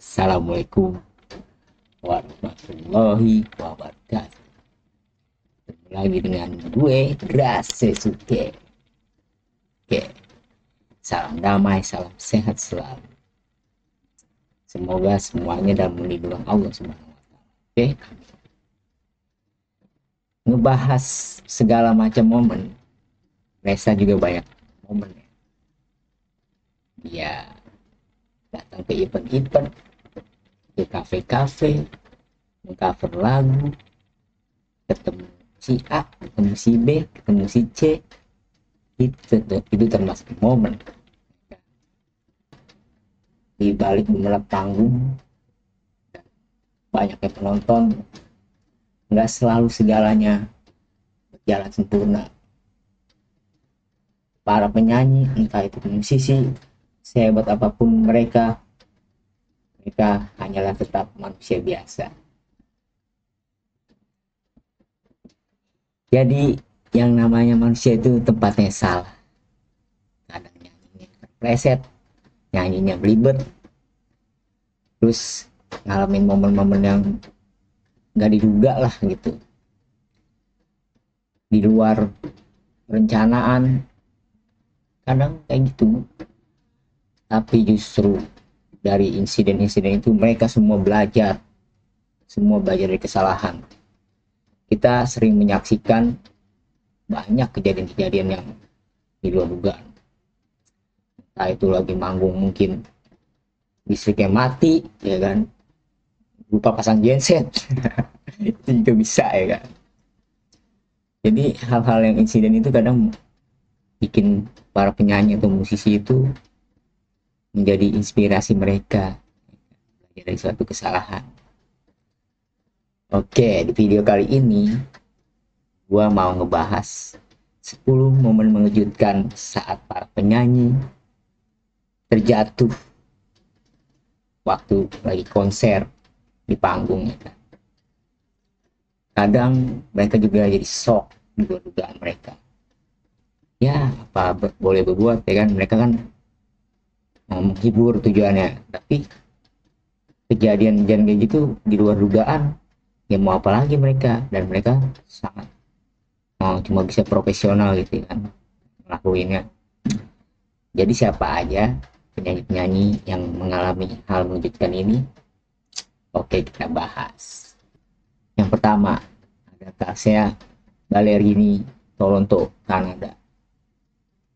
Assalamualaikum warahmatullahi wabarakatuh. Ketemu lagi dengan gue, Rasuke. Oke, salam damai, salam sehat selalu. Semoga semuanya dalam lindungan Allah Subhanahu wa Ta'ala. Oke, ngebahas segala macam momen. Resa juga banyak momen ya. Dia datang ke event-event, ke kafe-kafe, mengcover lagu, ketemu si A, ketemu si B, ketemu si C. Itu termasuk momen. Di balik gemerlap panggung, banyaknya penonton, nggak selalu segalanya berjalan sempurna. Para penyanyi, entah itu musisi, sehebat apapun mereka hanyalah tetap manusia biasa. Jadi yang namanya manusia itu tempatnya salah. Kadang nyanyinya terpleset, nyanyinya belibet, terus ngalamin momen-momen yang nggak diduga lah gitu, di luar rencanaan, kadang kayak gitu. Tapi justru dari insiden-insiden itu mereka semua belajar dari kesalahan. Kita sering menyaksikan banyak kejadian-kejadian yang di luar dugaan. Entah itu lagi manggung mungkin listriknya mati, ya kan, lupa pasang genset. Itu juga bisa, ya kan. Jadi hal-hal yang insiden itu kadang bikin para penyanyi atau musisi itu menjadi inspirasi mereka dari suatu kesalahan. Oke, di video kali ini gua mau ngebahas 10 momen mengejutkan saat para penyanyi terjatuh waktu lagi konser di panggung, ya kan. Kadang mereka juga jadi shock di luar dugaan mereka. Ya, apa boleh berbuat, ya kan, mereka kan menghibur tujuannya, tapi kejadian kayak gitu di luar dugaan, ya mau apa lagi mereka, dan mereka sangat cuma bisa profesional gitu kan ngelakuinnya. Jadi siapa aja penyanyi-penyanyi yang mengalami hal mengejutkan ini? Oke, kita bahas. Yang pertama ada Kasia Ballerini, Toronto, Kanada,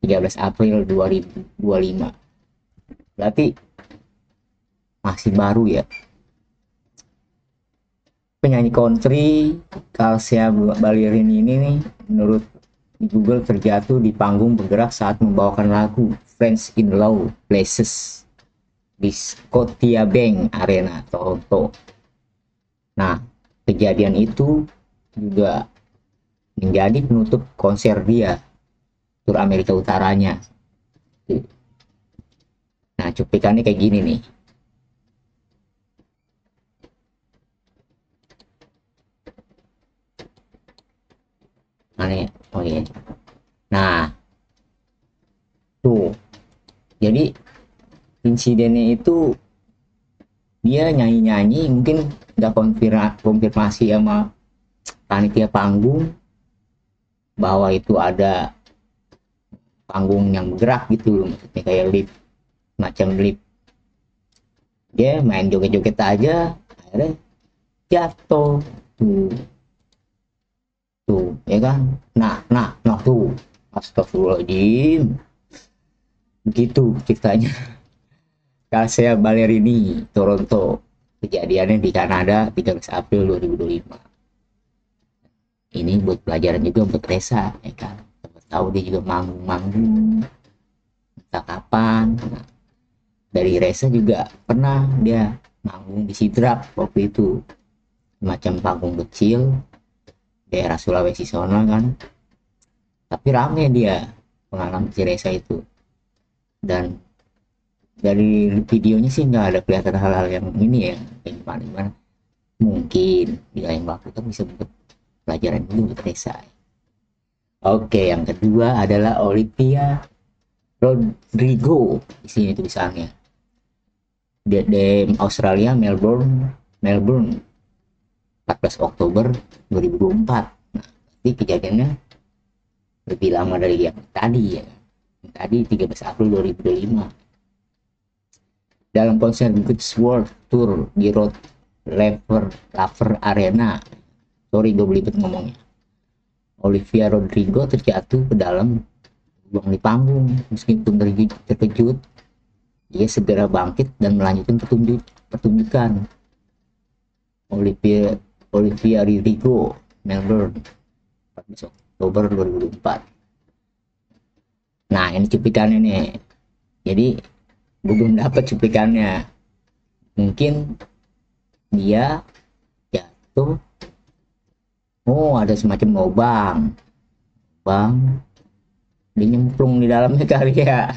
13 April 2025. Berarti masih baru ya. Penyanyi country Kasia Ballerini ini nih, menurut di Google terjatuh di panggung bergerak saat membawakan lagu Friends in Low Places di Scotiabank Arena, Toronto. Nah, kejadian itu juga menjadi penutup konser dia tur Amerika Utaranya. Nah, cuplikannya kayak gini nih. Mana ya? Oh iya. Nah, tuh. Jadi insidennya itu dia nyanyi-nyanyi, mungkin nggak konfirmasi sama panitia panggung bahwa itu ada panggung yang bergerak gitu, maksudnya kayak lift, macam lift. Dia main joget-joget aja, akhirnya jatuh tuh, ya kan. Nah tuh, astagfirullahaladzim, begitu ceritanya. Kasia Ballerini, Toronto, kejadiannya di Kanada 13 April 2025. Ini buat pelajaran juga buat Resa, ya kan. Tahu dia juga manggung entah kapan. Nah, dari Resa juga pernah dia manggung di Sidrap waktu itu, macam panggung kecil daerah Sulawesi sana kan, tapi rame dia pengalaman si Resa itu. Dan dari videonya sih nggak ada kelihatan hal-hal yang ini ya, kayak gimana. Mungkin di lain waktu kan bisa buat pelajaran dulu buat Resa. Oke, yang kedua adalah Olivia Rodrigo. Di sini tulisannya. di Australia, Melbourne Melbourne 14 Oktober 2024. Nah, jadi kejadiannya lebih lama dari yang tadi ya. Yang tadi 13 April 2025. Dalam konser Goods World Tour di Rod Laver Arena. Sorry gue belibet ngomongnya. Olivia Rodrigo terjatuh ke dalam lubang di panggung. Meskipun terkejut, dia segera bangkit dan melanjutkan pertunjukan. Olivia Rodrigo, Melbourne, 14 Oktober 2024. Nah, ini cuplikannya nih. Jadi, gue belum dapat cuplikannya. Mungkin dia jatuh. Oh, ada semacam lubang. Dia nyemplung di dalamnya kali ya.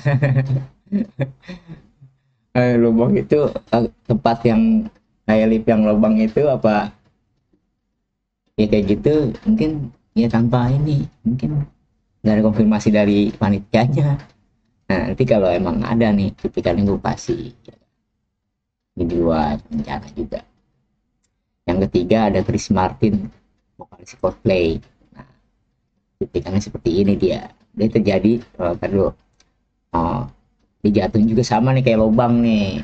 Lubang itu tempat yang kayak lip yang lubang itu apa? Ya kayak gitu. Mungkin ya tanpa ini. Mungkin nggak ada konfirmasi dari panitianya. Nah, nanti kalau emang ada nih cuplikannya gue kasih di luar rencana juga. Yang ketiga ada Chris Martin, vokalis Coldplay. Nah, cuplikannya seperti ini dia terjadi dulu. Oh, dia jatuh juga sama nih kayak lubang nih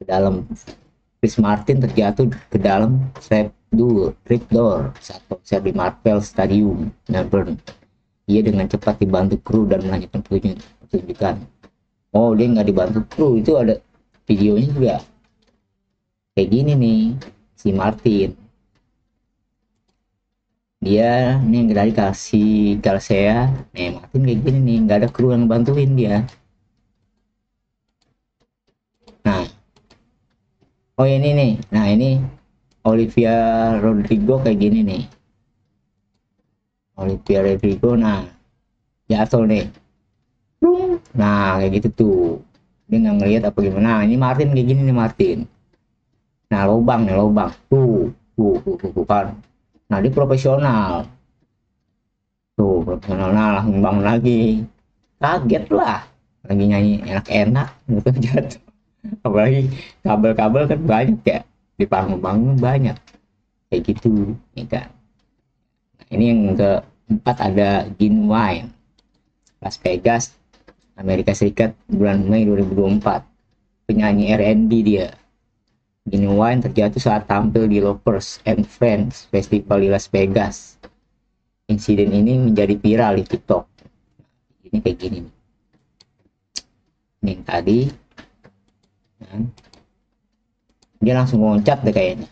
ke dalam. Chris Martin terjatuh ke dalam trap door saat konser di Marvel Stadium, Melbourne. Ia dengan cepat dibantu kru dan melanjutkan pertunjukan. Oh, dia nggak dibantu kru, itu ada videonya juga. Kayak gini nih, si Martin. Dia nih yang tadi kasih Galsea, nih Martin kayak gini nih, nggak ada kru yang bantuin dia. Nah, oh ini nih, nah ini Olivia Rodrigo kayak gini nih. Olivia Rodrigo, nah jatuh nih. Nah kayak gitu tuh. Dia nggak ngeliat apa gimana. Nah, ini Martin kayak gini nih Martin. Nah lubang nih lubang. Tuh kan. Nah dia profesional. Tuh profesional. Nah langsung bangun lagi. Kaget lah. Lagi nyanyi enak-enak. Gitu jatuh. Apalagi kabel-kabel kan banyak ya. Di panggung-panggung banyak. Kayak gitu. Ya kan. Nah, ini yang keempat ada Genuine. Las Vegas, Amerika Serikat bulan Mei 2024. Penyanyi R&B dia. Genuine terjatuh saat tampil di Lovers and Friends Festival di Las Vegas. Insiden ini menjadi viral di TikTok. Ini kayak gini nih. Ini yang tadi. Dia langsung loncat deh kayaknya.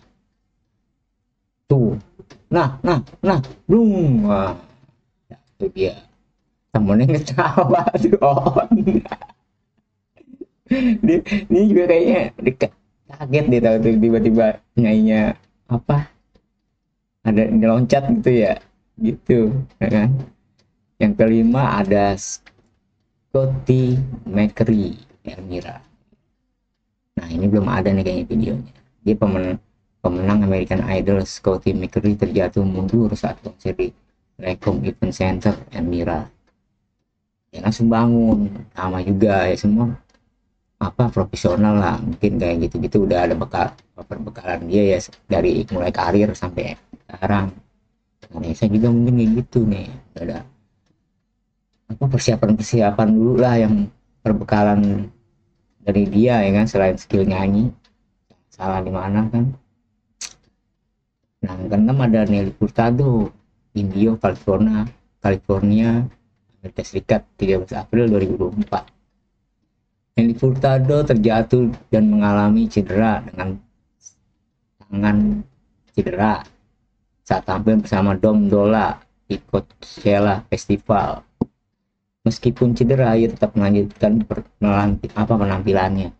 Tuh. Nah. Blung. Wah. Itu dia. Temennya ketawa tuh on. Ini juga kayaknya kaget dia tahu tuh tiba-tiba nyanyinya apa ada loncat gitu ya gitu ya kan. Yang kelima ada Scotty McCreery Elmira. Nah ini belum ada nih kayaknya videonya. Dia pemenang American Idol. Scotty McCreery terjatuh mundur saat konser di Recom Event Center Elmira. Ya langsung bangun sama juga ya, semua apa profesional lah, mungkin kayak gitu-gitu udah ada perbekalan dia ya dari mulai karir sampai sekarang. Indonesia juga mungkin kayak gitu nih, udah ada apa persiapan dulu lah yang perbekalan dari dia ya kan, selain skill nyanyi salah di mana kan. Nah yang keenam ada Nelly Furtado, Indio, California, Amerika Serikat, 13 April 2024. Nelly Furtado terjatuh dan mengalami cedera dengan tangan cedera saat tampil bersama Dom Dolla di Coachella Festival. Meskipun cedera, ia tetap melanjutkan penampilannya.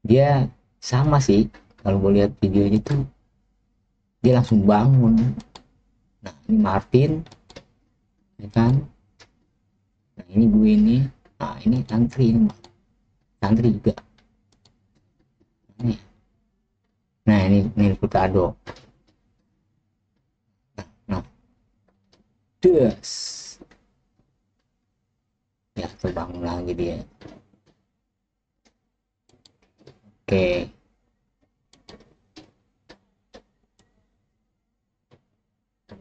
Dia sama sih, kalau gue lihat videonya tuh dia langsung bangun. Nah ini Martin, ya kan? Nah ini gue ini. Nah ini santri juga. Nah ini Furtado. Nah, des. Ya terbangun lagi dia. Oke,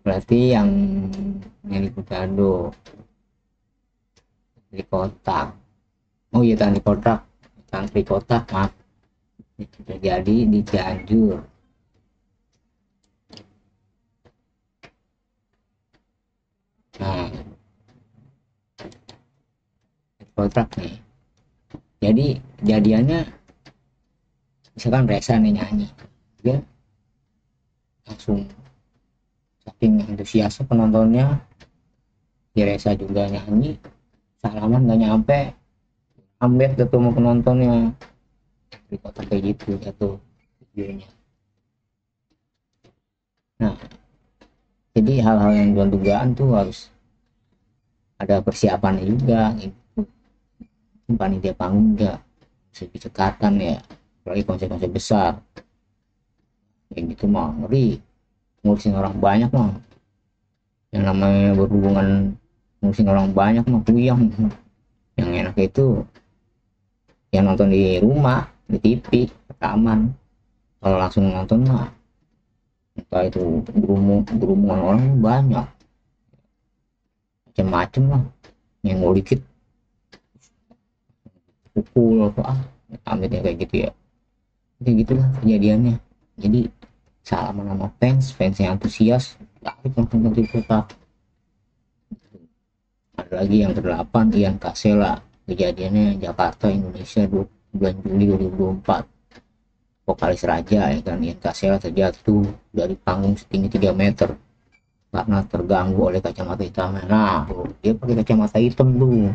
berarti yang Nelly Furtado di kotak. Oh iya, tangan di kotak, tangan di kotak, maaf, terjadi di Cianjur. Nah, kotak nih, jadi kejadiannya misalkan Reza nih nyanyi, dia langsung saking antusiasnya penontonnya, di Reza juga nyanyi, salaman gak nyampe, ambet tuh sama penontonnya, di kotak kayak gitu jatuh videonya. Nah, jadi hal-hal yang dugaan tuh harus ada persiapan juga gitu. Panitia panggung enggak segi cekatan ya, apalagi konsep-konsep besar kayak gitu mah ngeri, ngurusin orang banyak mah, yang namanya berhubungan ngurusin orang banyak mah puyeng. Yang enak itu yang nonton di rumah di TV rekaman, kalau langsung nonton mah entah itu gerumunan orang banyak macem-macem lah, yang mau dikit pukul apa amitnya kayak gitu ya, kayak gitulah kejadiannya. Jadi salaman sama fans yang antusias lari nonton di kota. Ada lagi yang ke-8, Ian Kasela, kejadiannya Jakarta Indonesia bulan Juli 2024. Vokalis Raja ya kan, Ian Kasela terjatuh dari panggung setinggi 3 meter karena terganggu oleh kacamata hitam. Nah dia pakai kacamata hitam tuh,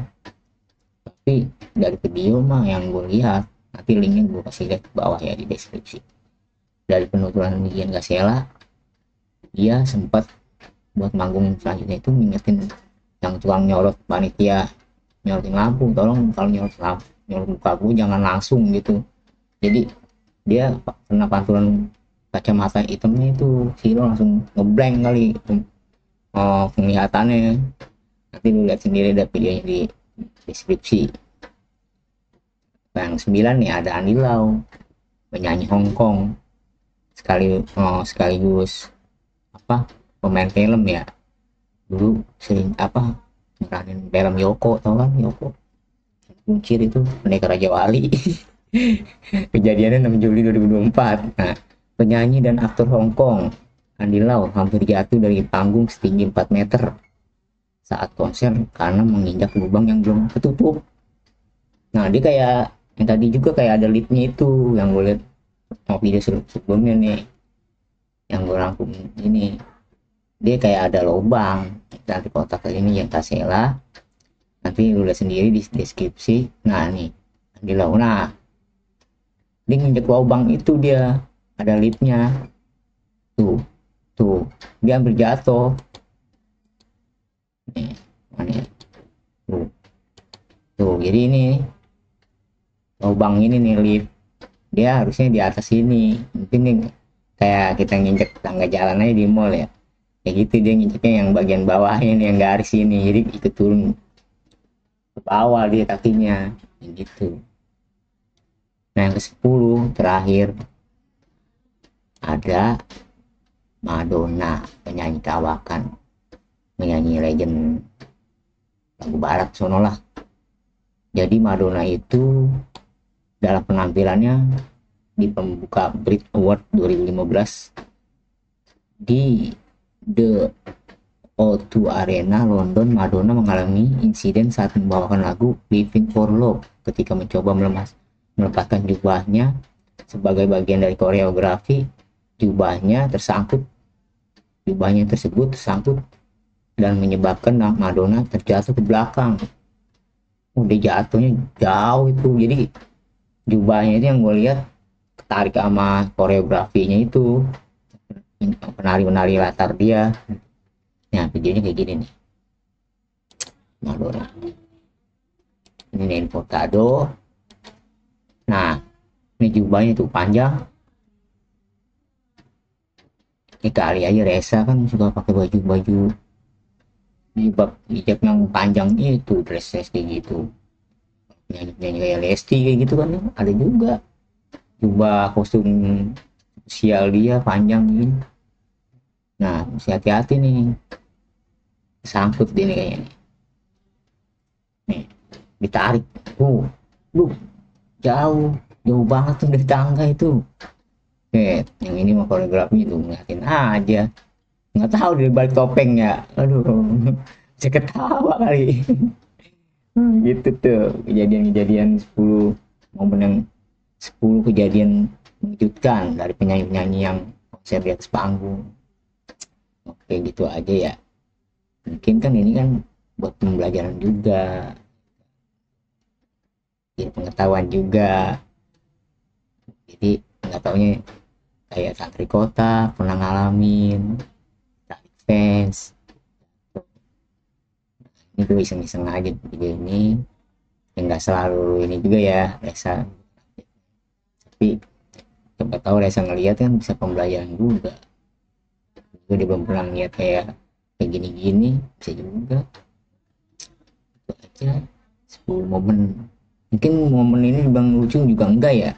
tapi dari video mah yang gue lihat, nanti linknya gue kasih lihat ke bawah ya di deskripsi, dari penuturan Ian Kasela, dia sempat buat manggung selanjutnya itu ngingetin yang tukang nyorot panitia, nyorotin lampu, tolong kalau nyorot lampu, nyorot muka gue jangan langsung gitu. Jadi dia kena pantulan kacamata hitamnya itu, Hero langsung ngeblank kali penglihatannya. Nanti lu lihat sendiri, ada videonya di deskripsi. Yang 9 nih ada Andy Lau, penyanyi Hong Kong, sekaligus apa pemain film ya, dulu sering apa meranin film Yoko, tau kan Yoko kuncir itu Pendekar Raja Wali. Kejadiannya 6 Juli 2024. Nah, penyanyi dan aktor Hong Kong Andy Lau hampir jatuh dari panggung setinggi 4 meter saat konser karena menginjak lubang yang belum ketutup. Nah dia kayak yang tadi juga kayak ada liftnya itu yang gue lihat video sebelumnya nih, yang gue rangkum ini, dia kayak ada lubang nanti kotak ini yang Kasela, nanti lu lihat sendiri di deskripsi. Nah nih di launa dia nginjek lubang itu, dia ada liftnya tuh dia hampir jatuh nih, mana tuh jadi ini lubang ini nih lift, dia harusnya di atas ini, mungkin nih kayak kita nginjek tangga jalan aja di mall ya, kayak gitu dia nginjeknya yang bagian bawahnya nih, yang garis ini, jadi ikut turun ke bawah dia kakinya gitu. Nah yang ke-10 terakhir ada Madonna, penyanyi kawakan, penyanyi legend lagu barat sono lah. Jadi Madonna itu dalam penampilannya di pembuka Brit Award 2015 di The O2 Arena London, Madonna mengalami insiden saat membawakan lagu Living for Love ketika mencoba melepaskan jubahnya sebagai bagian dari koreografi. Jubahnya tersebut tersangkut dan menyebabkan Madonna terjatuh ke belakang. Udah jatuhnya jauh itu, jadi jubahnya itu yang gue lihat ketarik sama koreografinya itu, penari-penari latar dia. Nah videonya kayak gini nih, Madonna ini Nelly Furtado. Nah ini jubahnya tuh panjang, ini kali aja Reza kan suka pakai baju hijab yang panjang itu, dress kayak gitu, nyanyi kayak Lesti kayak gitu kan ada juga jubah kostum sial dia panjang gini. Nah, mesti hati-hati nih. Sangkut dia nih kayaknya nih. Nih, ditarik. Duh, jauh banget tuh dari tangga itu. Yang ini mah koreografinya tuh ngeliatin aja. Nggak tahu di balik topengnya. Aduh, saya ketawa kali. Gitu tuh kejadian-kejadian 10 momen yang 10 kejadian mengejutkan dari penyanyi-penyanyi yang konser di atas panggung. Oke, gitu aja ya. Mungkin kan ini kan buat pembelajaran juga, jadi pengetahuan juga. Jadi nggak taunya kayak santri kota pernah ngalamin tarik fans. Ini gue iseng-iseng aja video ini, nggak selalu ini juga ya Resa, tapi coba tahu Resa ngeliat kan bisa pembelajaran juga. Gue belum pernah lihat kayak gini-gini, bisa juga. Itu aja 10 momen. Mungkin momen ini Bang lucu juga enggak ya,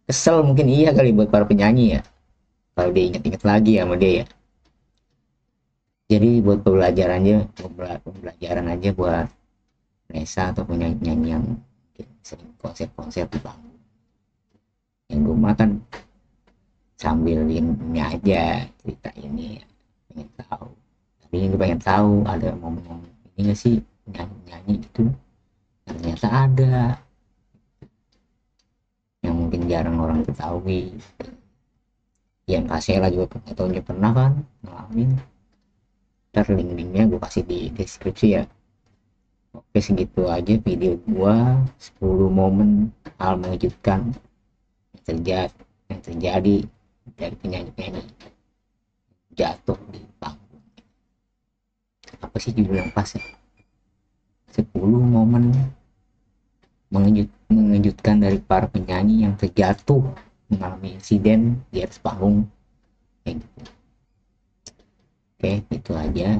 kesel mungkin iya kali buat para penyanyi ya, kalau dia inget-inget lagi sama dia ya. Jadi buat pembelajaran aja buat Resa atau penyanyi-penyanyi yang sering konser-konser di panggung. Yang gue makan sambil ini aja cerita ini ya. Pengen tahu. Tapi gue pengen tahu ada momen-momen ini nggak sih nyanyi gitu. Yang ternyata ada. Yang mungkin jarang orang ketahui. Yang Kasela juga atau pernah kan ngalamin. Ntar link-linknya gue kasih di deskripsi ya. Oke, segitu aja video gua 10 momen hal mengejutkan yang terjadi dari penyanyi-penyanyi jatuh di panggung. Apa sih judul yang pas ya? 10 momen mengejutkan dari para penyanyi yang terjatuh mengalami insiden di atas panggung. Kayak gitu. Oke, itu aja.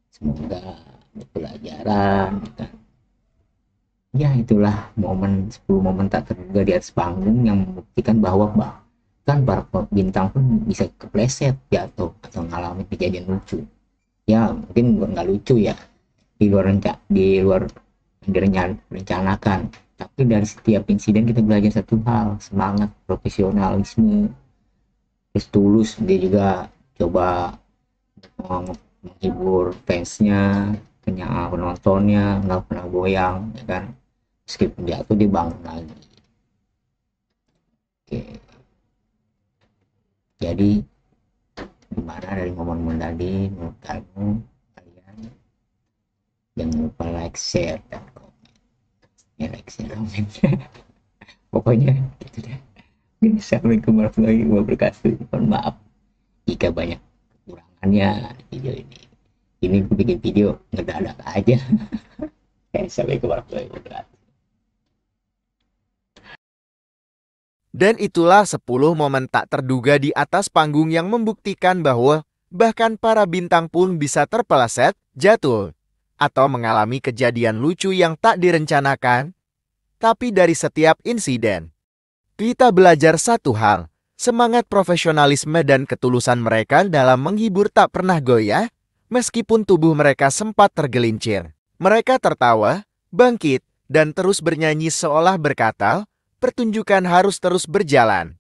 Semoga pelajaran kan. Ya itulah 10 momen tak terduga di atas panggung yang membuktikan bahwa bahkan para bintang pun bisa kepleset jatuh atau mengalami kejadian lucu. Ya mungkin nggak lucu ya di luar direncanakan, tapi dari setiap insiden kita belajar satu hal, semangat, profesionalisme, terus tulus. Dia juga coba menghibur fansnya, penontonnya, nggak pernah goyang ya kan, meskipun jatuh dia bangun lagi. Oke, jadi gimana dari momen-momen tadi menurut kalian? Jangan lupa like, share, dan komen ya, like, share, komen. Pokoknya gitu deh. Assalamualaikum warahmatullahi wabarakatuh. Mohon maaf jika banyak kekurangannya video ini gue bikin video ngedadak aja. Assalamualaikum warahmatullahi wabarakatuh. Dan itulah 10 momen tak terduga di atas panggung yang membuktikan bahwa bahkan para bintang pun bisa terpeleset, jatuh, atau mengalami kejadian lucu yang tak direncanakan. Tapi dari setiap insiden, kita belajar satu hal, semangat profesionalisme dan ketulusan mereka dalam menghibur tak pernah goyah, meskipun tubuh mereka sempat tergelincir. Mereka tertawa, bangkit, dan terus bernyanyi seolah berkata, pertunjukan harus terus berjalan.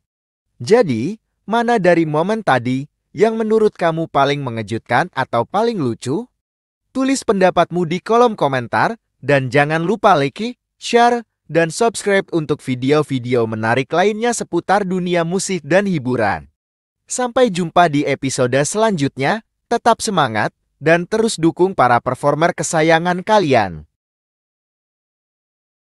Jadi, mana dari momen tadi yang menurut kamu paling mengejutkan atau paling lucu? Tulis pendapatmu di kolom komentar, dan jangan lupa like, share, dan subscribe untuk video-video menarik lainnya seputar dunia musik dan hiburan. Sampai jumpa di episode selanjutnya, tetap semangat, dan terus dukung para performer kesayangan kalian.